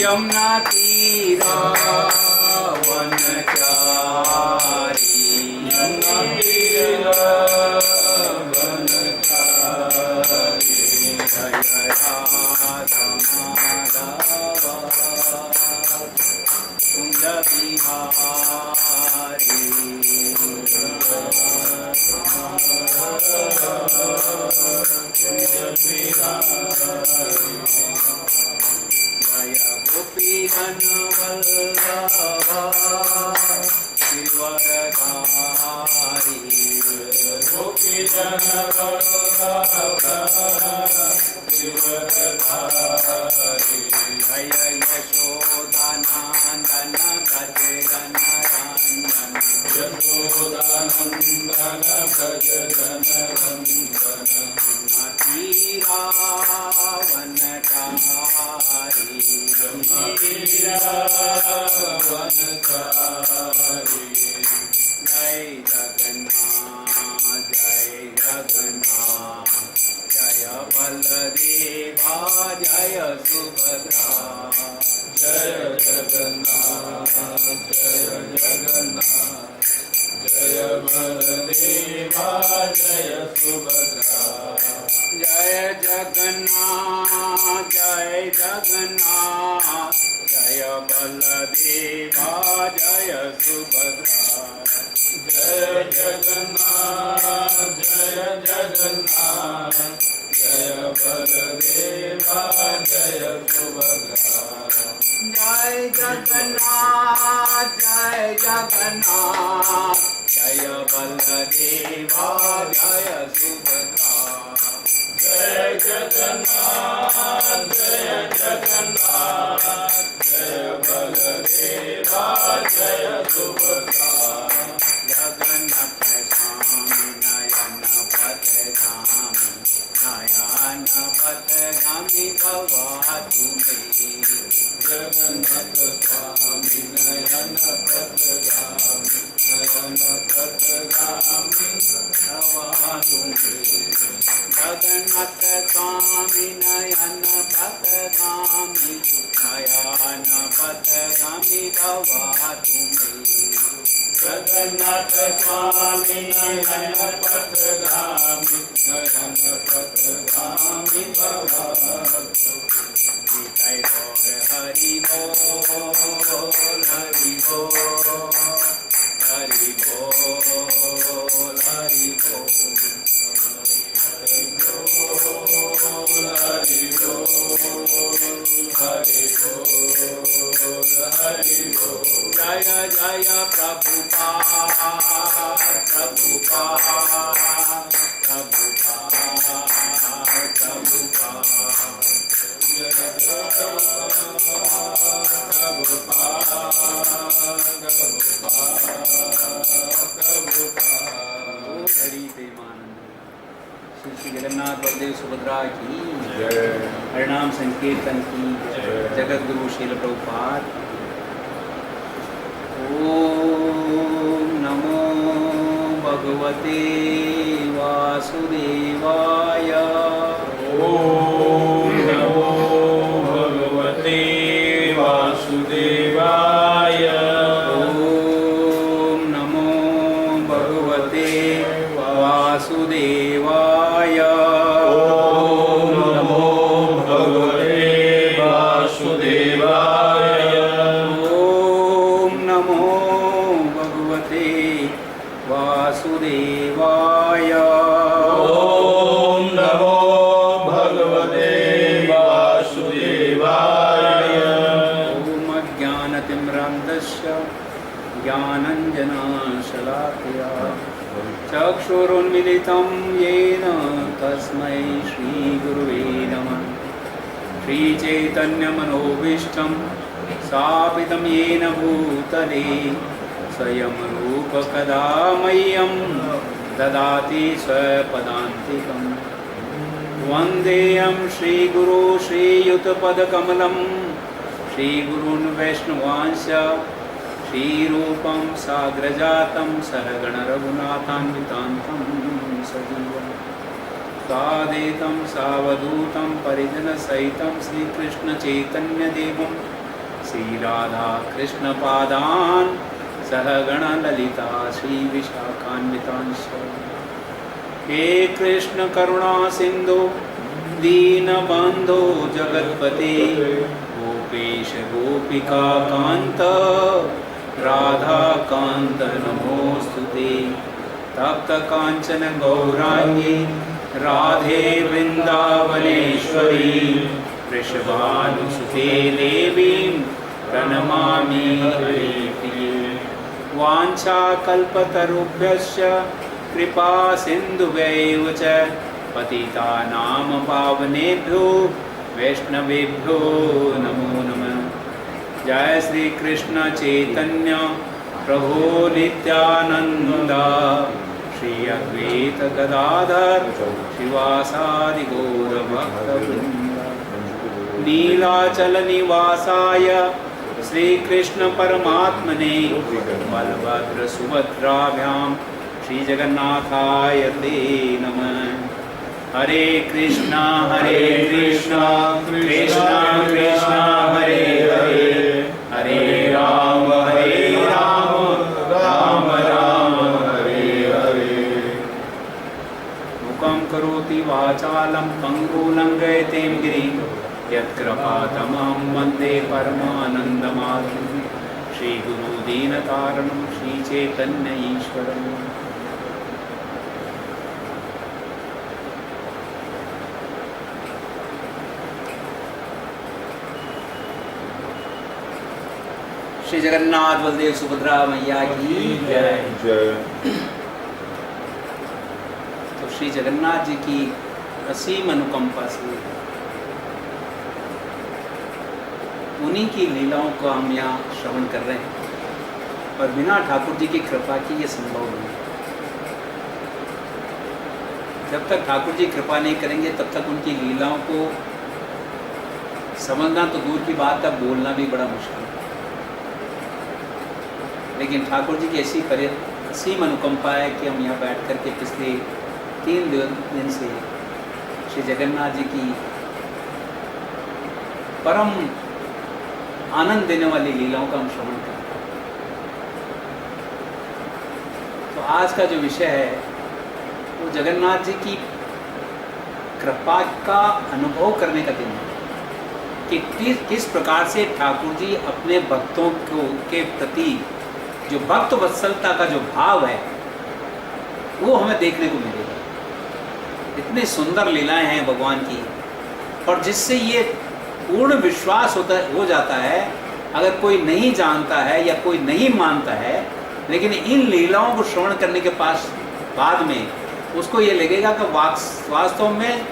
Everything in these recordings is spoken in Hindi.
यमुना तीरा वनचारी यमुना तीरा वनचारी जय राधा माधवा कुंज बिहारी जय गोपी वल्लभा शिवरधारी गोपी वल्लभा शिवरधारी जय यशोदानंदन भजन रंजन यशोदानंदन भजन रंजन तीरा वनचारी तीरा वनचारी जय जगन्नाथ जय जगन्नाथ जय बलदेवा जय सुभद्रा जय जगन्नाथ जय जगन्नाथ जय बलदेवा जय सुभद्रा जय जगन्नाथ जय जगन्नाथ जय बलदेवा जय सुभद्रा जय जगन्नाथ जय जगन्नाथ जय बलदेवा जय सुभद्रा जय जगन्नाथ जय जगन्नाथ जय बलदेवा जय सुभद्रा जय जगन्नाथ जय जगन्नाथ जय बलदेवा जय सुभद्रा जगन्नाथ स्वामी नयन पथगामी नयन पथगामी भवा तुम्हें जगन्नाथ स्वामी नयन पथगामी नयन पथगामी भवा तुम्हें जगन्नाथ स्वामी नयन पथगामी नयन पथगामी भवा तुम्हें जगन्नाथ स्वामी नयन पथगामी नयन पथगामी भवा जय गौर हरि बोल हरि बोल हरि बोल हरि बोल हरि बोल जय जय प्रभुपाद प्रभुपाद प्रभुपाद प्रभुपाद जय प्रभुपाद हरि देवानंद श्री जगन्नाथ बलदेव सुभद्रा की हरिनाम संकीर्तन की जगत गुरु शील प्रभुपाद। ओम नमो भगवते वासुदेवाय ओम नमो भगवते वासुदेवाय ओम नमो भगवते वासुदेवाय ओम नमो भगवते वासुदेवाय ओम नमो भगवते वासुदेवाय ओम नमो भगवते वासुदेवाय ओम अज्ञानतिम्रान्धस्य ज्ञानञ्जनशलाकया चक्षुरुन्मिलितं येन तस्मै श्रीगुरुवे नमः। श्रीचैतन्यमनोभीष्टं स्थापितं येन भूतले स्वयं रूपकदा मह्यं ददाति स्वपदान्तिकम्। वन्देऽहं श्रीगुरो श्रीयुतपदकमलं श्रीगुरून् वैष्णवांश्च श्रीरूपं साग्रजातं सहगण रघुनाथान्वितान्तं सजीवम् सादेतं सावधूतं परिजनसहितं श्रीकृष्णचैतन्यदेवं श्रीराधाकृष्णपादान् सहगणललिता श्रीविशाखान्वितांश्च। हे कृष्ण करुणा सिन्धो दीनबन्धो जगत्पते गोपेश गोपिका कान्त राधाकान्त नमोऽस्तुते। तप्त कांचन गौरांगी राधे वृंदावनेश्वरी वृषभानुसुते देवीं प्रणमामि हरिप्रिये। वाञ्छाकल्पतरुभ्यश्च कृपा सिन्धुभ्यैव च पतितानां पावनेभ्यो वैष्णवेभ्यो नमो नमः। जय श्री कृष्ण चैतन्य प्रभु नित्यानंद श्री अद्वैत गदाधर शिवासादि गौर भक्तवृंद। नीलाचल निवासाय श्री कृष्ण परमात्मने बलभद्र सुभद्राभ्यां श्री जगन्नाथाय ते नमः। हरे कृष्णा कृष्णा कृष्णा हरे हरे हरे राम राम राम हरे हरे। मुखं करोति वाचालं पंगुं लङ्घयते गिरिं यत्कृपातमहं वन्दे परमानन्दमाधवं। श्रीगुरुदीनतारणं श्रीचैतन्य ईश्वरम्। श्री जगन्नाथ बलदेव सुभद्रा मैया की जय। तो श्री जगन्नाथ जी की असीम अनुकंपा से उन्हीं की लीलाओं को हम यहाँ श्रवण कर रहे हैं और बिना ठाकुर जी की कृपा की ये संभव नहीं। जब तक ठाकुर जी कृपा नहीं करेंगे तब तक उनकी लीलाओं को समझना तो दूर की बात है, बोलना भी बड़ा मुश्किल है। लेकिन ठाकुर जी की ऐसी असीम अनुकंपा है कि हम यहाँ बैठ कर के पिछले 3 दिन से श्री जगन्नाथ जी की परम आनंद देने वाली लीलाओं का हम श्रवण करते हैं। तो आज का जो विषय है वो जगन्नाथ जी की कृपा का अनुभव करने का दिन है कि किस प्रकार से ठाकुर जी अपने भक्तों के प्रति जो भक्त वत्सलता का जो भाव है वो हमें देखने को मिलेगा। इतनी सुंदर लीलाएं हैं भगवान की और जिससे ये पूर्ण विश्वास हो जाता है। अगर कोई नहीं जानता है या कोई नहीं मानता है, लेकिन इन लीलाओं को श्रवण करने के बाद में उसको ये लगेगा कि वास्तव में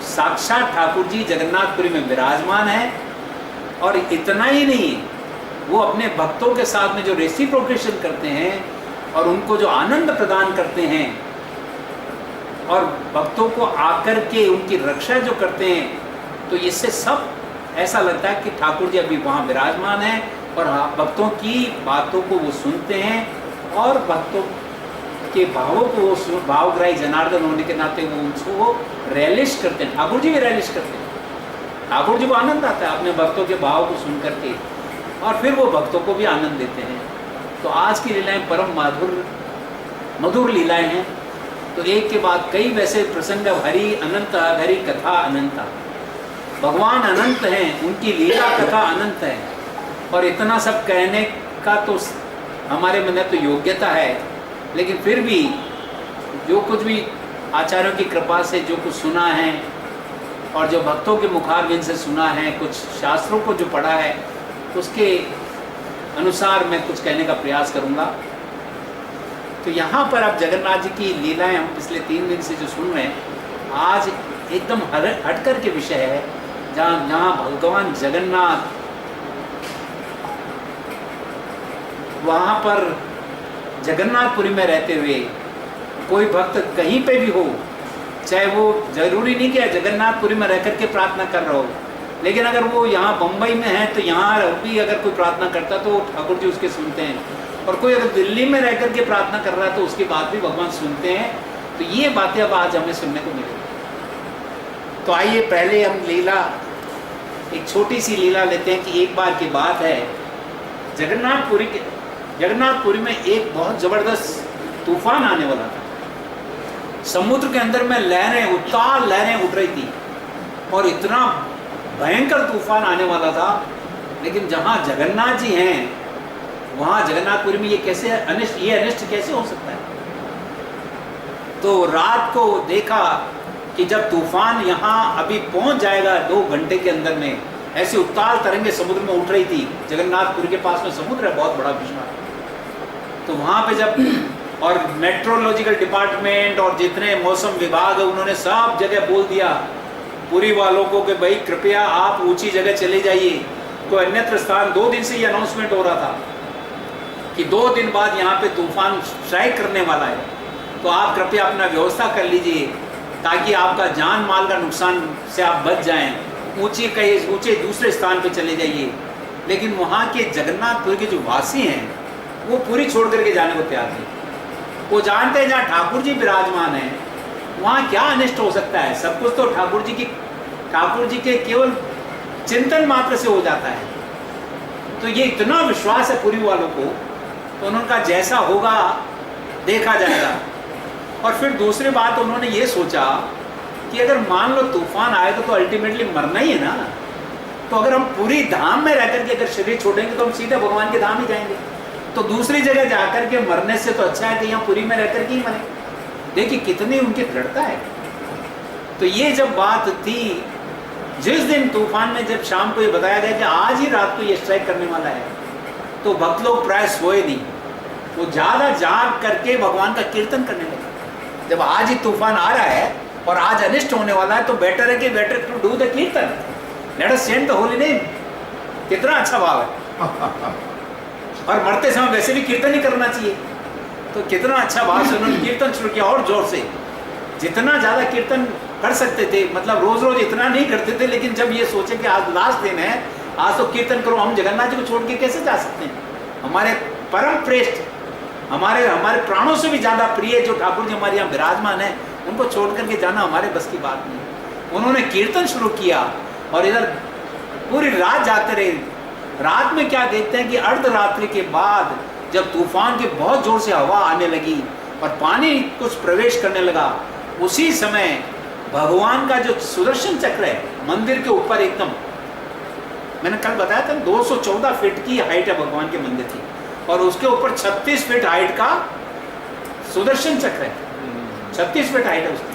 साक्षात ठाकुर जी जगन्नाथपुरी में विराजमान है। और इतना ही नहीं, वो अपने भक्तों के साथ में जो रेसिप्रोकेशन करते हैं और उनको जो आनंद प्रदान करते हैं और भक्तों को आकर के उनकी रक्षा जो करते हैं, तो इससे सब ऐसा लगता है कि ठाकुर जी अभी वहाँ विराजमान है और भक्तों की बातों को वो सुनते हैं और भक्तों के भावों को वो भावग्राही जनार्दन होने के नाते वो उनको रेलिश करते हैं। ठाकुर जी भी रेलिश करते हैं। ठाकुर जी को आनंद आता है अपने भक्तों के भाव को सुन करके और फिर वो भक्तों को भी आनंद देते हैं। तो आज की लीलाएं परम मधुर लीलाएं हैं। तो एक के बाद कई वैसे प्रसंग, हरि अनंत हरि कथा अनंता, भगवान अनंत हैं, उनकी लीला कथा अनंत है। और इतना सब कहने का तो हमारे मन में तो योग्यता है, लेकिन फिर भी जो कुछ भी आचार्यों की कृपा से जो कुछ सुना है और जो भक्तों के मुखारबिंद से सुना है, कुछ शास्त्रों को जो पढ़ा है, उसके अनुसार मैं कुछ कहने का प्रयास करूंगा। तो यहाँ पर अब जगन्नाथ जी की लीलाएं हम पिछले 3 दिन से जो सुन रहे हैं, आज एकदम हटकर के विषय है जहाँ भगवान जगन्नाथ वहाँ पर जगन्नाथपुरी में रहते हुए कोई भक्त कहीं पे भी हो, चाहे वो जरूरी नहीं कि जगन्नाथपुरी में रह करके प्रार्थना कर रहा हो, लेकिन अगर वो यहाँ बम्बई में है तो यहाँ भी अगर कोई प्रार्थना करता है तो ठाकुर जी उसके सुनते हैं, और कोई अगर दिल्ली में रह करके प्रार्थना कर रहा है तो उसकी बात भी भगवान सुनते हैं। तो ये बातें अब आज हमें सुनने को मिलेगी। तो आइए पहले हम लीला, एक छोटी सी लीला लेते हैं कि एक बार की बात है, जगन्नाथपुरी में एक बहुत ज़बरदस्त तूफान आने वाला था। समुद्र के अंदर में लहरें, उत्ताल लहरें उठ रही थी और इतना भयंकर तूफान आने वाला था। लेकिन जहाँ जगन्नाथ जी हैं वहाँ जगन्नाथपुरी में ये अनिष्ट कैसे हो सकता है? तो रात को देखा कि जब तूफान यहाँ अभी पहुँच जाएगा 2 घंटे के अंदर में, ऐसी उत्ताल तरंगे समुद्र में उठ रही थी। जगन्नाथपुरी के पास में समुद्र है बहुत बड़ा विशाल। तो वहाँ पे जब, और मेट्रोलॉजिकल डिपार्टमेंट और जितने मौसम विभाग है उन्होंने सब जगह बोल दिया पुरी वालों को कि भाई कृपया आप ऊंची जगह चले जाइए, कोई अन्यत्र स्थान। 2 दिन से ये अनाउंसमेंट हो रहा था कि 2 दिन बाद यहाँ पे तूफान स्ट्राइक करने वाला है, तो आप कृपया अपना व्यवस्था कर लीजिए ताकि आपका जान माल का नुकसान से आप बच जाएं, ऊंचे दूसरे स्थान पे चले जाइए। लेकिन वहाँ के जगन्नाथपुरी के जो वासी हैं वो पूरी छोड़ करके जाने को तैयार थे। वो जानते हैं जहाँ ठाकुर जी विराजमान हैं वहाँ क्या अनिष्ट हो सकता है। सब कुछ तो ठाकुर जी के केवल चिंतन मात्र से हो जाता है। तो ये इतना विश्वास है पुरी वालों को, तो उनका जैसा होगा देखा जाएगा। और फिर दूसरी बात उन्होंने ये सोचा कि अगर मान लो तूफान आएगा तो अल्टीमेटली मरना ही है ना, तो अगर हम पूरी धाम में रह करके अगर शरीर छोड़ेंगे तो हम सीधे भगवान के धाम ही जाएंगे। तो दूसरी जगह जाकर के मरने से तो अच्छा है कि यहाँ पुरी में रह करके ही मरे। देखिए कितनी उनकी दृढ़ता है। तो ये जब बात थी, जिस दिन तूफान में जब शाम को ये बताया गया कि आज ही रात को ये स्ट्राइक करने वाला है, तो भक्त लोग प्राय सोए नहीं, वो ज़्यादा जाग करके भगवान का कीर्तन करने लगे। जब आज ही तूफान आ रहा है और आज अनिष्ट होने वाला है तो बेटर टू डू द कीर्तन, let us send the holy name. कितना अच्छा भाव है। और मरते समय वैसे भी कीर्तन ही करना चाहिए, तो कितना अच्छा भाव से उन्होंने कीर्तन शुरू किया और जोर से। जितना ज़्यादा कीर्तन कर सकते थे, मतलब रोज रोज इतना नहीं करते थे, लेकिन जब ये सोचे कि आज लास्ट दिन है, आज तो कीर्तन करो। हम जगन्नाथ जी को छोड़ के कैसे जा सकते हैं? हमारे परम श्रेष्ठ, हमारे प्राणों से भी ज़्यादा प्रिय जो ठाकुर जी हमारे यहाँ विराजमान है, उनको छोड़ करके जाना हमारे बस की बात नहीं। उन्होंने कीर्तन शुरू किया और इधर पूरी रात जाते रहे। रात में क्या देखते हैं कि अर्धरात्रि के बाद जब तूफान की बहुत जोर से हवा आने लगी और पानी कुछ प्रवेश करने लगा, उसी समय भगवान का जो सुदर्शन चक्र है मंदिर के ऊपर एकदम, मैंने कल बताया था 214 फीट की हाइट है भगवान के मंदिर की, और उसके ऊपर 36 फीट हाइट का सुदर्शन चक्र है। 36 फीट हाइट है उसकी।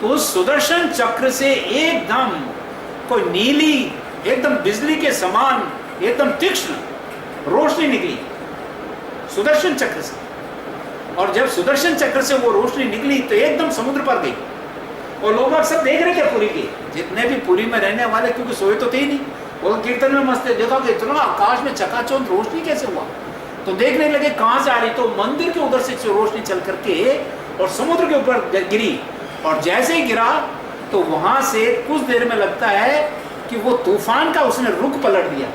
तो उस सुदर्शन चक्र से एकदम कोई नीली, एकदम बिजली के समान, एकदम तीक्ष्ण रोशनी निकली सुदर्शन चक्र से। और जब सुदर्शन चक्र से वो रोशनी निकली तो एकदम समुद्र पर गई। और लोग अक्सर देख रहे थे पुरी के, जितने भी पुरी में रहने वाले, क्योंकि सोए तो थे ही नहीं, वो कीर्तन में मस्त देखा कि इतना आकाश में चकाचौंध रोशनी कैसे हुआ। तो देखने लगे कहाँ से आ रही, तो मंदिर के उधर से रोशनी चल करके और समुद्र के ऊपर गिरी। और जैसे ही गिरा तो वहां से कुछ देर में लगता है कि वो तूफान का उसने रुख पलट दिया।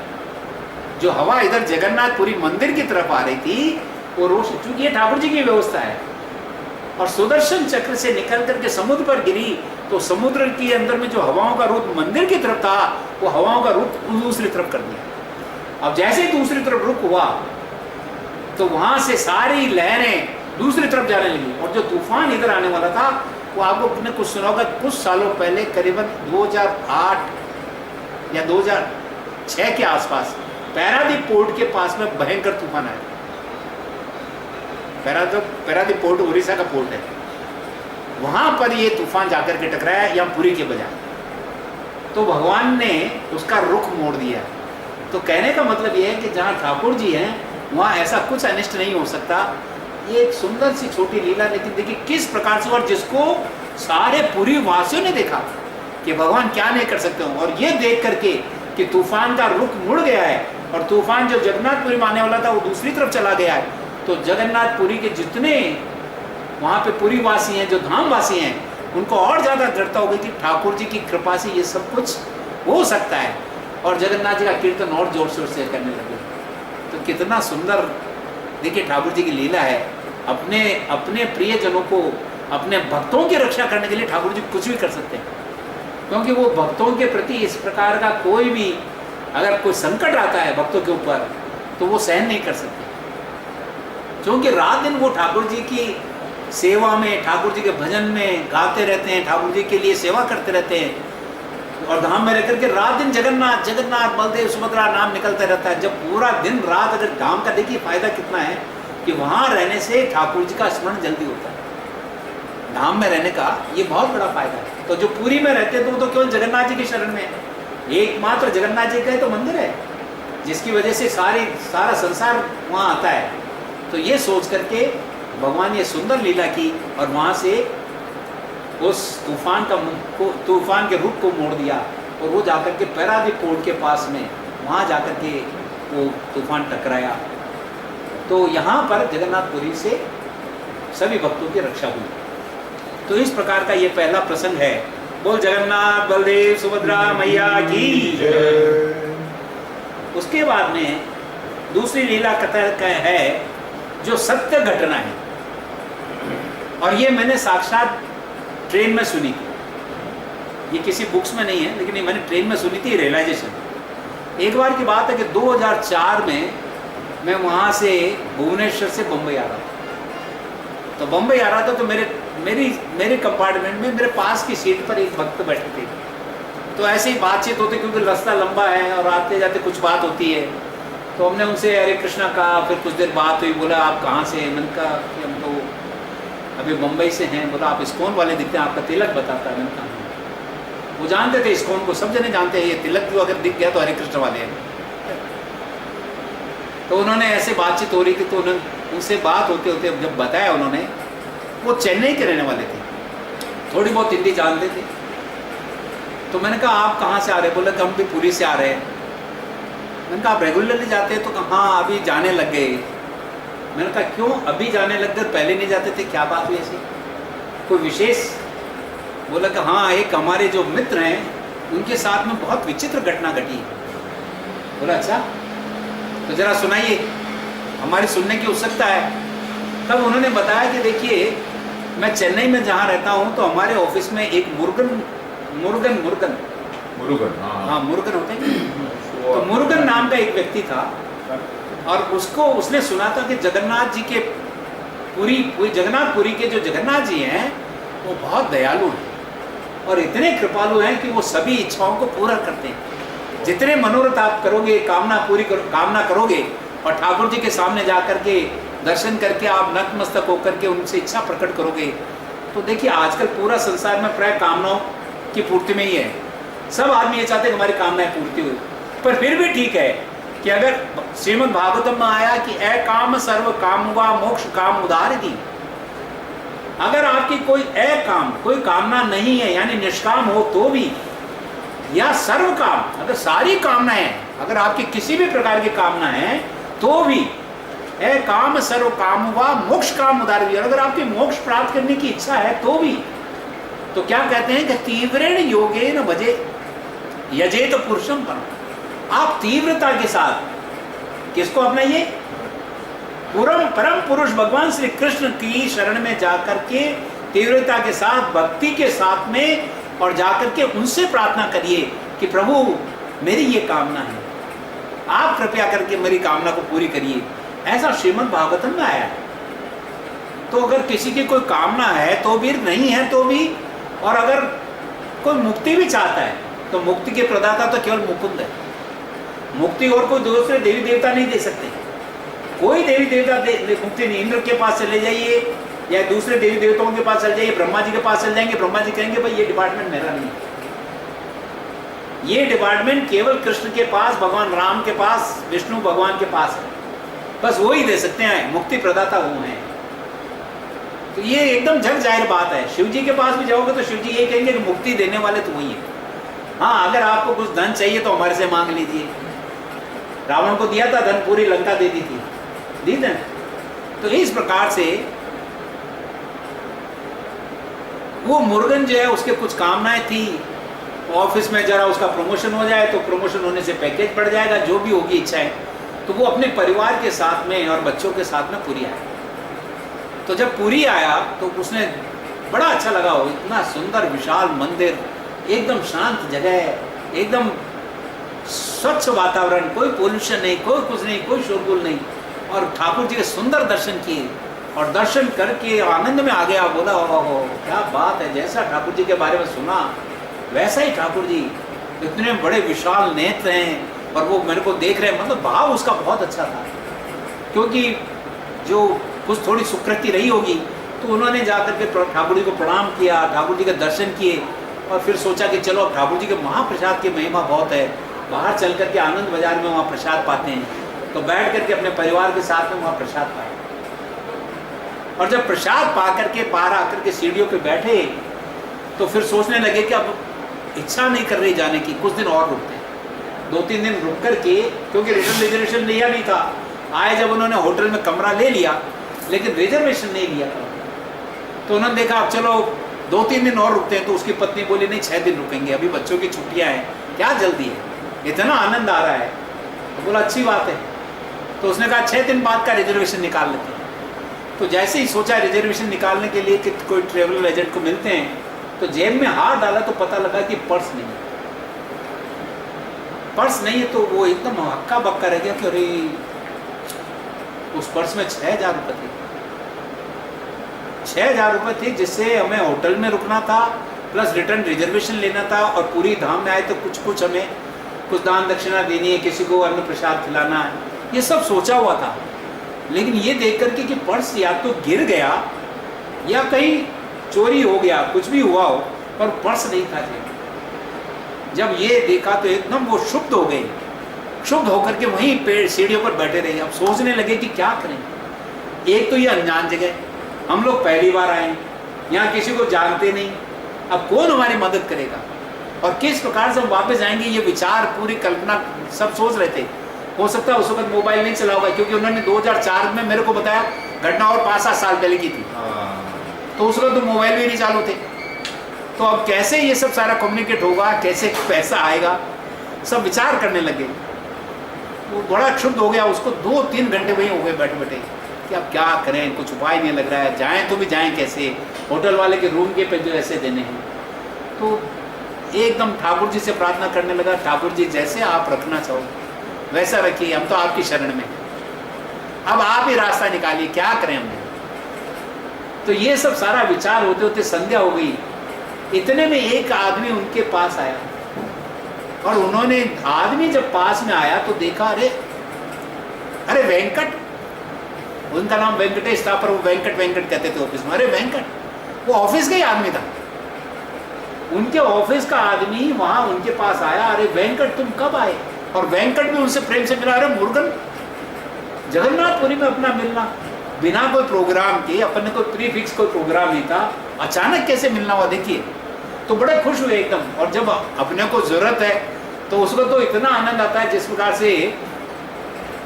जो हवा इधर जगन्नाथपुरी मंदिर की तरफ आ रही थी, वो रोशनी, चूंकि ये ठाकुर जी की व्यवस्था है, और सुदर्शन चक्र से निकल करके समुद्र पर गिरी, तो समुद्र के अंदर में जो हवाओं का रुख मंदिर की तरफ था, वो हवाओं का रुख दूसरी तरफ कर दिया। अब जैसे ही दूसरी तरफ रुख हुआ तो वहां से सारी लहरें दूसरी तरफ जाने लगी। और जो तूफान इधर आने वाला था, वो आपको ने कुछ सुना होगा, कुछ सालों पहले करीबन 2008 या 2006 के आसपास पैरादीप पोर्ट के पास में भयंकर तूफान आया। पैरादीप पोर्ट उड़ीसा का पोर्ट है, वहां पर ये तूफान जाकर के टकराया या पुरी के बजाय। तो भगवान ने उसका रुख मोड़ दिया। तो कहने का मतलब ये है कि जहाँ ठाकुर जी हैं वहाँ ऐसा कुछ अनिष्ट नहीं हो सकता। ये एक सुंदर सी छोटी लीला, लेकिन देखिए किस प्रकार से, और जिसको सारे पुरी वासियों ने देखा कि भगवान क्या नहीं कर सकते हो। और ये देख करके कि तूफान का रुख मुड़ गया है और तूफान जो जगन्नाथपुरी में आने वाला था वो दूसरी तरफ चला गया है, तो जगन्नाथपुरी के जितने वहाँ पे पुरी वासी हैं, जो धाम वासी हैं, उनको और ज़्यादा दृढ़ता हो गई कि ठाकुर जी की कृपा से ये सब कुछ हो सकता है। और जगन्नाथ जी का कीर्तन और जोर शोर से करने लगे। तो कितना सुंदर देखिए ठाकुर जी की लीला है। अपने अपने प्रियजनों को, अपने भक्तों की रक्षा करने के लिए ठाकुर जी कुछ भी कर सकते हैं, क्योंकि वो भक्तों के प्रति इस प्रकार का कोई भी अगर कोई संकट आता है भक्तों के ऊपर तो वो सहन नहीं कर सकते, क्योंकि रात दिन वो ठाकुर जी की सेवा में, ठाकुर जी के भजन में गाते रहते हैं, ठाकुर जी के लिए सेवा करते रहते हैं। और धाम में रहकर के रात दिन जगन्नाथ जगन्नाथ बलदेव सुभद्रा नाम निकलता रहता है। जब पूरा दिन रात अगर धाम का देखिए फायदा कितना है कि वहाँ रहने से ठाकुर जी का स्मरण जल्दी होता है। धाम में रहने का ये बहुत बड़ा फायदा है। तो जो पुरी में रहते हैं तो वो तो केवल जगन्नाथ जी के शरण में है। एकमात्र जगन्नाथ जी का ही तो मंदिर है जिसकी वजह से सारा संसार वहाँ आता है। तो ये सोच करके भगवान ये सुंदर लीला की और वहाँ से उस तूफान के रुख को मोड़ दिया और वो जाकर के पैरादीप पोर्ट के पास में वहाँ जाकर के वो तूफान टकराया। तो यहाँ पर जगन्नाथपुरी से सभी भक्तों की रक्षा हुई। तो इस प्रकार का ये पहला प्रसंग है। बोल जगन्नाथ बलदेव सुभद्रा मैया की। उसके बाद में दूसरी लीला कथा है जो सत्य घटना है, और ये मैंने साक्षात ट्रेन में सुनी थी। ये किसी बुक्स में नहीं है, लेकिन ये मैंने ट्रेन में सुनी थी, रियलाइजेशन। एक बार की बात है कि 2004 में मैं वहाँ से भुवनेश्वर से बम्बई आ रहा था। तो बम्बई आ रहा था तो मेरे कंपार्टमेंट में मेरे पास की सीट पर एक भक्त बैठे थे। तो ऐसे ही बातचीत होती, क्योंकि रास्ता लंबा है और आते जाते कुछ बात होती है। तो हमने उनसे हरे कृष्णा कहा, फिर कुछ देर बात हुई। बोला आप कहाँ से? मैंने कहा कि हम तो अभी मुंबई से हैं। बोला आप इस्कॉन वाले दिखते हैं, आपका तिलक बताता है। मैंने कहा वो जानते थे इस्कॉन को, सब जने जानते हैं, ये तिलक जो अगर दिख गया तो हरे कृष्ण वाले हैं। तो उन्होंने ऐसे बातचीत हो रही थी, तो उनसे बात होते होते जब बताया उन्होंने, वो चेन्नई के रहने वाले थे, थोड़ी बहुत हिंदी जानते थे। तो मैंने कहा आप कहाँ से आ रहे? बोला कि हम भी पुरी से आ रहे हैं। मैंने कहा आप रेगुलरली जाते हैं? तो कहा हाँ अभी जाने लग गए। मैंने कहा क्यों अभी जाने लग गए, पहले नहीं जाते थे? क्या बात हुई ऐसी, कोई विशेष? बोला कि हाँ एक हमारे जो मित्र हैं उनके साथ में बहुत विचित्र घटना घटी है। बोला अच्छा तो जरा सुनाइए, हमारी सुनने की उत्सुकता है। तब उन्होंने बताया कि देखिए मैं चेन्नई में जहाँ रहता हूँ तो हमारे ऑफिस में एक मुरुगन हाँ मुरुगन होते हैं। तो मुरुगन नाम का एक व्यक्ति था और उसने सुना था कि जगन्नाथ जी के जगन्नाथपुरी के जो जगन्नाथ जी हैं वो बहुत दयालु हैं और इतने कृपालु हैं कि वो सभी इच्छाओं को पूरा करते हैं। जितने मनोरथ आप करोगे, कामना करोगे और ठाकुर जी के सामने जा करके दर्शन करके आप नतमस्तक होकर के उनसे इच्छा प्रकट करोगे, तो देखिए आजकल पूरा संसार में प्राय कामनाओं की पूर्ति में ही है। सब आदमी ये चाहते हैं कि हमारी कामनाएं पूर्ति हुई। पर फिर भी ठीक है कि अगर श्रीमद् भागवतम में आया कि ए काम सर्व काम हुआ मोक्ष काम उदार की, अगर आपकी कोई कामना नहीं है यानी निष्काम हो तो भी, या सर्व काम अगर सारी कामनाएं, अगर आपकी किसी भी प्रकार की कामना है तो भी, ए काम सर्व काम हुआ मोक्ष काम उदार भी, अगर आपकी मोक्ष प्राप्त करने की इच्छा है तो भी, तो क्या कहते हैं कि तीव्रेण योगेन भजे यजेत पुरुषम परम। आप तीव्रता के साथ किसको अपनाइए? परम पुरुष भगवान श्री कृष्ण की शरण में जाकर के तीव्रता के साथ, भक्ति के साथ में, और जाकर के उनसे प्रार्थना करिए कि प्रभु मेरी ये कामना है, आप कृपया करके मेरी कामना को पूरी करिए। ऐसा श्रीमद् भागवतम में आया है। तो अगर किसी की कोई कामना है तो भी, नहीं है तो भी, और अगर कोई मुक्ति भी चाहता है तो मुक्ति के प्रदाता तो केवल मुकुंद है। मुक्ति और कोई दूसरे देवी देवता नहीं दे सकते। कोई देवी देवता मुक्ति नहीं। इंद्र के पास चले जाइए या दूसरे देवी देवताओं के पास चले जाइए, ब्रह्मा जी के पास चले जाएंगे, ब्रह्मा जी कहेंगे भाई ये डिपार्टमेंट मेरा नहीं है, ये डिपार्टमेंट केवल कृष्ण के पास, भगवान राम के पास, विष्णु भगवान के पास है, बस वो ही दे सकते हैं, मुक्ति प्रदाता वो हैं। तो ये एकदम जग जाहिर बात है। शिव जी के पास भी जाओगे तो शिव जी ये कहेंगे कि मुक्ति देने वाले तो वही है। हाँ अगर आपको कुछ धन चाहिए तो हमारे से मांग लीजिए। रावण को दिया था धन, पूरी लंका दे दी थी, दी धन। तो इस प्रकार से वो मुरुगन जो है उसके कुछ कामनाएं थी ऑफिस में जरा उसका प्रमोशन हो जाए तो प्रमोशन होने से पैकेज बढ़ जाएगा, जो भी होगी इच्छाएं, तो वो अपने परिवार के साथ में और बच्चों के साथ में पुरी आया। तो जब पुरी आया तो उसने बड़ा अच्छा लगा, हो इतना सुंदर विशाल मंदिर, एकदम शांत जगह, एकदम स्वच्छ वातावरण, कोई पोल्यूशन नहीं, कोई कुछ नहीं, कोई शोरगुल नहीं, और ठाकुर जी के सुंदर दर्शन किए और दर्शन करके आनंद में आ गया। बोला ओहो क्या बात है, जैसा ठाकुर जी के बारे में सुना वैसा ही ठाकुर जी, इतने बड़े विशाल नेत्र हैं और वो मेरे को देख रहे हैं। मतलब भाव उसका बहुत अच्छा था, क्योंकि जो कुछ थोड़ी सुकृति रही होगी तो उन्होंने जाकर के ठाकुर जी को प्रणाम किया, ठाकुर जी के दर्शन किए और फिर सोचा कि चलो अब ठाकुर जी के महाप्रसाद की महिमा बहुत है, बाहर चल करके आनंद बाजार में वहाँ प्रसाद पाते हैं, तो बैठ करके अपने परिवार के साथ में वहाँ प्रसाद पाए। और जब प्रसाद पा करके बाहर आकर के सीढ़ियों पे बैठे तो फिर सोचने लगे कि अब इच्छा नहीं कर रही जाने की, कुछ दिन और रुकते हैं। 2-3 दिन रुक करके, क्योंकि रिजर्वेशन लिया नहीं था, आए जब उन्होंने होटल में कमरा ले लिया लेकिन रिजर्वेशन नहीं लिया था, तो उन्होंने देखा अब चलो 2-3 दिन और रुकते हैं। तो उसकी पत्नी बोली नहीं 6 दिन रुकेंगे, अभी बच्चों की छुट्टियां हैं, क्या जल्दी है, इतना आनंद आ रहा है। तो बोला अच्छी बात है। तो उसने कहा 6 दिन बाद का रिजर्वेशन निकाल लेते हैं। तो जैसे ही सोचा रिजर्वेशन निकालने के लिए कि कोई ट्रेवल एजेंट को मिलते हैं, तो जेब में हाथ डाला तो पता लगा कि पर्स नहीं है। पर्स नहीं है तो वो एकदम हक्का बक्का रह गया कि अरे उस पर्स में 6,000 रुपये थे। 6,000 रुपये थे जिससे हमें होटल में रुकना था, प्लस रिटर्न रिजर्वेशन लेना था, और पूरी धाम में आए तो कुछ हमें कुछ दान दक्षिणा देनी है, किसी को अन्न प्रसाद खिलाना है, ये सब सोचा हुआ था। लेकिन ये देख करके कि पर्स या तो गिर गया या कहीं चोरी हो गया, कुछ भी हुआ हो, पर पर्स नहीं था जेब। जब ये देखा तो एकदम वो क्षुब्ध हो गए, क्षुब्ध होकर के वहीं पेड़ सीढ़ियों पर बैठे रहे। अब सोचने लगे कि क्या करें, एक तो ये अनजान जगह, हम लोग पहली बार आए, यहाँ किसी को जानते नहीं, अब कौन हमारी मदद करेगा और किस प्रकार से हम वापस आएंगे, ये विचार पूरी कल्पना सब सोच रहे थे। हो सकता है उस वक्त मोबाइल नहीं चला होगा, क्योंकि उन्होंने 2004 में मेरे को बताया, घटना और 5-7 साल पहले की थी, तो उस वक्त तो मोबाइल भी नहीं चालू थे। तो अब कैसे ये सब सारा कम्युनिकेट होगा, कैसे पैसा आएगा, सब विचार करने लगे। वो बड़ा क्षुब्ध हो गया, उसको 2-3 घंटे वहीं हो गए बैठे बैठे कि अब क्या करें, कुछ उपाय नहीं लग रहा है, जाएं तो भी जाएं कैसे, होटल वाले के रूम के पे जो ऐसे देने हैं। तो एकदम ठाकुर जी से प्रार्थना करने लगा, ठाकुर जी जैसे आप रखना चाहो वैसा रखिए, हम तो आपकी शरण में, अब आप ही रास्ता निकालिए, क्या करें हमने। तो ये सब सारा विचार होते होते संध्या हो गई। इतने में एक आदमी उनके पास आया, और उन्होंने, आदमी जब पास में आया तो देखा अरे वेंकट, उनका नाम वेंकटेश था पर वो वेंकट कहते थे ऑफिस में। अरे वेंकट, वो ऑफिस का ही आदमी था, उनके ऑफिस का आदमी वहां उनके पास आया। अरे वेंकट तुम कब आए? और वेंकट भी उनसे प्रेम से मिला। अरे मुरुगन, जगन्नाथपुरी में अपना मिलना बिना कोई प्रोग्राम के, अपने कोई प्री फिक्स कोई प्रोग्राम नहीं था, अचानक कैसे मिलना हुआ, देखिए। तो बड़े खुश हुए एकदम। और जब अपने को जरूरत है तो उसको तो इतना आनंद आता है, जिस प्रकार से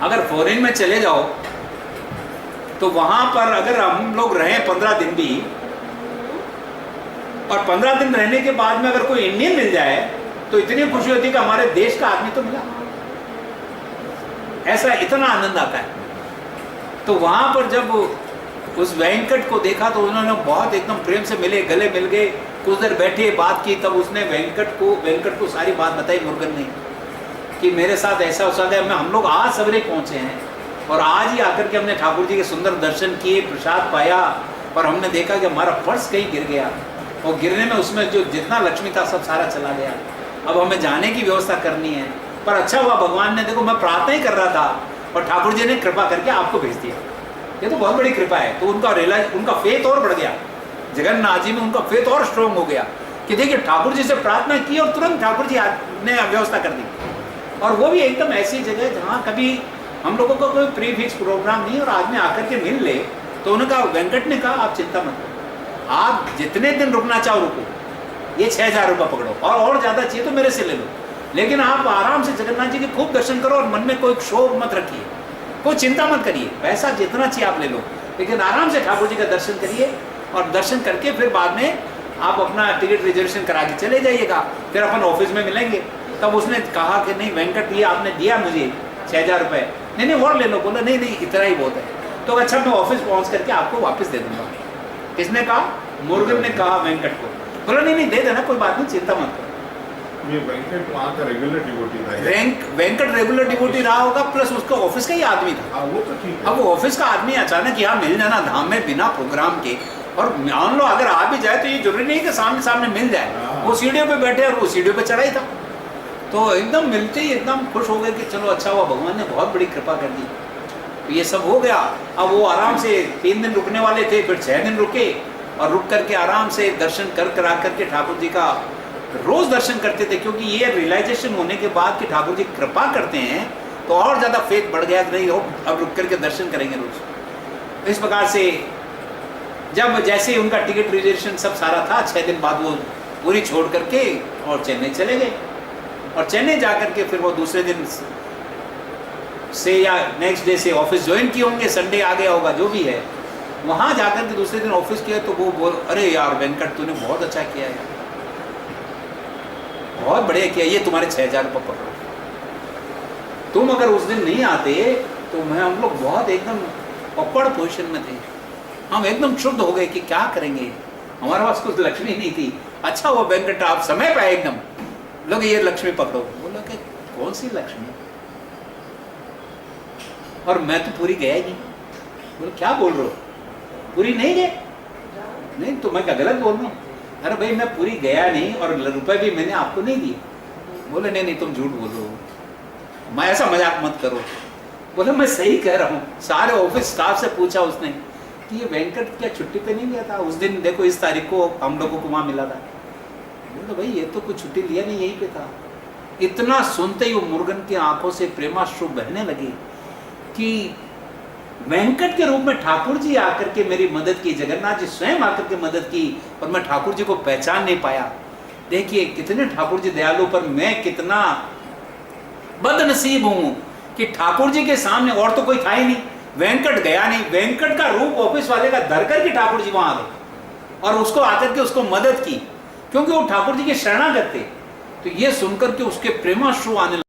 अगर फॉरेन में चले जाओ तो वहां पर अगर हम लोग रहें 15 दिन भी, और 15 दिन रहने के बाद में अगर कोई इंडियन मिल जाए तो इतनी खुशी होती है कि हमारे देश का आदमी तो मिला, ऐसा इतना आनंद आता है। तो वहां पर जब उस वेंकट को देखा तो उन्होंने बहुत एकदम प्रेम से मिले, गले मिल गए, कुछ देर बैठे बात की। तब उसने वेंकट को सारी बात बताई मुरुगन ने कि मेरे साथ ऐसा हो सकता है, हम लोग आज सवेरे पहुंचे हैं और आज ही आकर के हमने ठाकुर जी के सुंदर दर्शन किए, प्रसाद पाया, और हमने देखा कि हमारा पर्स कहीं गिर गया, और गिरने में उसमें जो जितना लक्ष्मी था सब सारा चला गया। अब हमें जाने की व्यवस्था करनी है। पर अच्छा हुआ भगवान ने, देखो मैं प्रार्थना ही कर रहा था और ठाकुर जी ने कृपा करके आपको भेज दिया, ये तो बहुत बड़ी कृपा है। तो उनका फेथ और बढ़ गया, जगन्नाथ जी में उनका फेथ और स्ट्रॉन्ग हो गया कि देखिए ठाकुर जी से प्रार्थना की और तुरंत ठाकुर जी ने व्यवस्था कर दी। और वो भी एकदम ऐसी जगह जहाँ कभी हम लोगों का कोई प्री फिक्स प्रोग्राम नहीं, और आदमी आकर के मिल ले। तो उन्होंने कहा, वेंकट ने कहा आप चिंता मत करो, आप जितने दिन रुकना चाहो रुको, ये 6,000 रुपये पकड़ो, और ज़्यादा चाहिए तो मेरे से ले लो, लेकिन आप आराम से जगन्नाथ जी के खूब दर्शन करो और मन में कोई क्षोभ मत रखिए, कोई चिंता मत करिए, पैसा जितना चाहिए आप ले लो, लेकिन आराम से ठाकुर जी का दर्शन करिए। और दर्शन करके फिर बाद में आप अपना टिकट रिजर्वेशन करा के चले जाइएगा, फिर अपन ऑफिस में मिलेंगे। तब उसने कहा कि नहीं वेंकट, ये आपने दिया मुझे 6,000 रुपये, नहीं और ले लो। बोला नहीं नहीं इतना ही बहुत है। तो अच्छा मैं ऑफिस पहुंच करके आपको वापस दे दूंगा। किसने कहा? मुर्गन ने कहा वेंकट को। बोला नहीं नहीं दे देना, कोई बात नहीं, चिंता मत करो। ये वेंकट वहाँ का रेगुलर डिवोटी था। वेंकट रेगुलर डिवोटी रहा होगा, प्लस उसका ऑफिस का ही आदमी था। हाँ वो तो ठीक है। अब वो ऑफिस का आदमी अचानक यहाँ मिल जाना धाम में बिना प्रोग्राम के, और मान लो अगर आ भी जाए तो ये जरूरी नहीं कि सामने सामने मिल जाए। हाँ। वो सीढ़ियों पे बैठे और वो सीढ़ियों पे चढ़ा ही था। तो एकदम मिलते ही एकदम खुश हो गए कि चलो अच्छा हुआ, भगवान ने बहुत बड़ी कृपा कर दी। तो ये सब हो गया। अब वो आराम से 3 दिन रुकने वाले थे, फिर 6 दिन रुके, और रुक करके आराम से दर्शन करा करके ठाकुर जी का रोज दर्शन करते थे। क्योंकि ये रियलाइजेशन होने के बाद कि ठाकुर जी कृपा करते हैं, तो और ज़्यादा फेथ बढ़ गया कि नहीं हो अब रुक करके दर्शन करेंगे रोज। इस प्रकार से जब जैसे उनका टिकट रिजर्वेशन सब सारा था, 6 दिन बाद वो पूरी छोड़ करके और चेन्नई चले गए। और चेन्नई जा करके फिर वो दूसरे दिन से या नेक्स्ट डे से ऑफिस ज्वाइन किए होंगे, संडे आ गया होगा जो भी है। वहाँ जाकर के दूसरे दिन ऑफिस किया तो वो बोल, अरे यार वेंकट तूने बहुत अच्छा किया यार, बहुत बढ़िया किया, ये तुम्हारे 6,000 रुपये पकड़ो। तुम अगर उस दिन नहीं आते तो हम लोग बहुत एकदम ऑकवर्ड पोजीशन में थे। हम एकदम शुद्ध हो गए कि क्या करेंगे, हमारे पास कुछ लक्ष्मी नहीं थी। अच्छा हुआ वेंकट आप समय पे एकदम, लोग ये लक्ष्मी पकड़ो। बोला कि कौन सी लक्ष्मी, और मैं तो पूरी गया ही नहीं। बोले क्या बोल रहे हो, पूरी नहीं गए? नहीं तो मैं क्या गलत बोल रहा हूँ? अरे भाई मैं पूरी गया नहीं और रुपए भी मैंने आपको नहीं दिए। बोले नहीं नहीं तुम झूठ बोल रहे हो, मैं ऐसा मजाक मत करो। बोले मैं सही कह रहा हूँ। सारे ऑफिस स्टाफ से पूछा उसने कि ये वेंकट क्या छुट्टी पे नहीं गया था उस दिन, देखो इस तारीख को हम लोगों को वहाँ मिला था। बोले भाई ये तो कुछ छुट्टी लिया नहीं, यहीं पे था। इतना सुनते ही वो मुर्गन की आंखों से प्रेमाश्रु बहने लगे कि वेंकट के रूप में ठाकुर जी आकर के मेरी मदद की, जगन्नाथ जी स्वयं आकर के मदद की, और मैं ठाकुर जी को पहचान नहीं पाया। देखिए कितने ठाकुर जी दयालु, पर मैं कितना बदनसीब हूं कि ठाकुर जी के सामने और तो कोई था ही नहीं, वेंकट गया नहीं, वेंकट का रूप ऑफिस वाले का धर करके ठाकुर जी वहां आ गए और उसको आकर के उसको मदद की, क्योंकि वो ठाकुर जी के शरणागत थे। तो ये सुनकर के उसके प्रेमाश्रु आने